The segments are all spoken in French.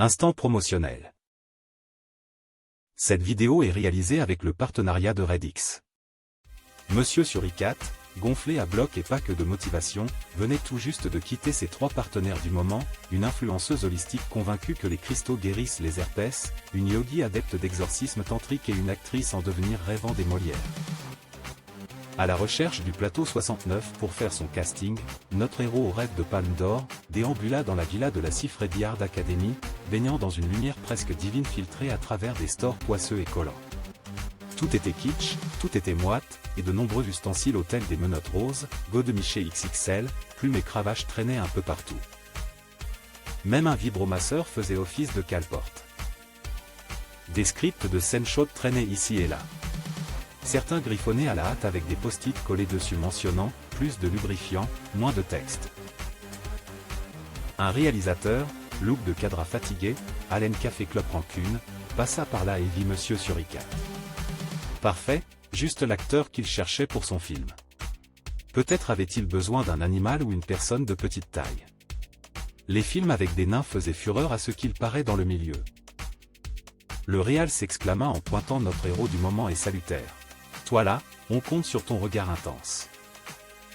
Instant promotionnel. Cette vidéo est réalisée avec le partenariat de Redix. Monsieur Suricat, gonflé à bloc et pas que de motivation, venait tout juste de quitter ses 3 partenaires du moment, une influenceuse holistique convaincue que les cristaux guérissent les herpès, une yogi adepte d'exorcisme tantrique et une actrice en devenir rêvant des Molières. À la recherche du plateau 69 pour faire son casting, notre héros au rêve de Palme d'Or, déambula dans la villa de la Seafredy Art Academy, baignant dans une lumière presque divine filtrée à travers des stores poisseux et collants. Tout était kitsch, tout était moite, et de nombreux ustensiles hôtels des menottes roses, godemichés XXL, plumes et cravaches traînaient un peu partout. Même un vibromasseur faisait office de cale-porte. Des scripts de scènes chaudes traînaient ici et là. Certains griffonnaient à la hâte avec des post-it collés dessus mentionnant « plus de lubrifiant, moins de texte ». Un réalisateur, look de cadre fatigué, haleine café clope rancune, passa par là et vit Monsieur Suricat. Parfait, juste l'acteur qu'il cherchait pour son film. Peut-être avait-il besoin d'un animal ou une personne de petite taille. Les films avec des nains faisaient fureur à ce qu'il paraît dans le milieu. Le réal s'exclama en pointant notre héros du moment et salutaire. Toi là, on compte sur ton regard intense.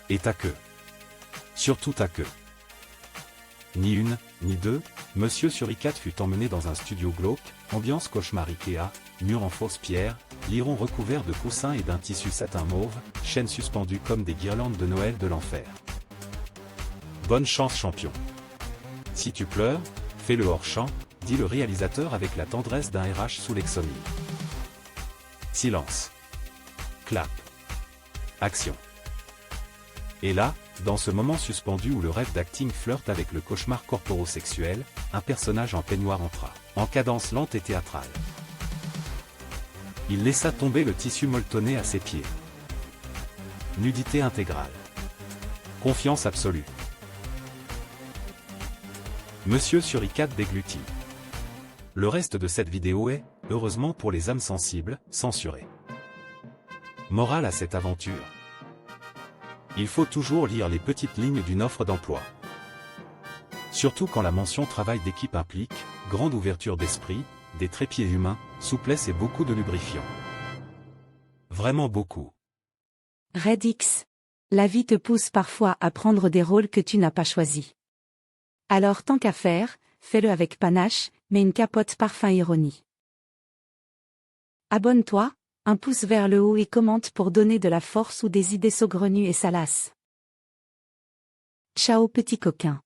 Et ta queue. Surtout ta queue. Ni une, ni deux, Monsieur Suricat fut emmené dans un studio glauque, ambiance cauchemar Ikea, murs en fausse pierre, lirons recouverts de coussins et d'un tissu satin mauve, chaînes suspendues comme des guirlandes de Noël de l'enfer. Bonne chance champion. Si tu pleures, fais-le hors champ, dit le réalisateur avec la tendresse d'un RH sous l'exomie. Silence. Clap. Action. Et là, dans ce moment suspendu où le rêve d'acting flirte avec le cauchemar corporosexuel, un personnage en peignoir entra, en cadence lente et théâtrale. Il laissa tomber le tissu molletonné à ses pieds. Nudité intégrale. Confiance absolue. Monsieur Suricat déglutit. Le reste de cette vidéo est, heureusement pour les âmes sensibles, censuré. Morale à cette aventure. Il faut toujours lire les petites lignes d'une offre d'emploi. Surtout quand la mention travail d'équipe implique, grande ouverture d'esprit, des trépieds humains, souplesse et beaucoup de lubrifiant. Vraiment beaucoup. Redix. La vie te pousse parfois à prendre des rôles que tu n'as pas choisis. Alors tant qu'à faire, fais-le avec panache, mais une capote parfum ironie. Abonne-toi, un pouce vers le haut et commente pour donner de la force ou des idées saugrenues et salaces. Ciao petit coquin.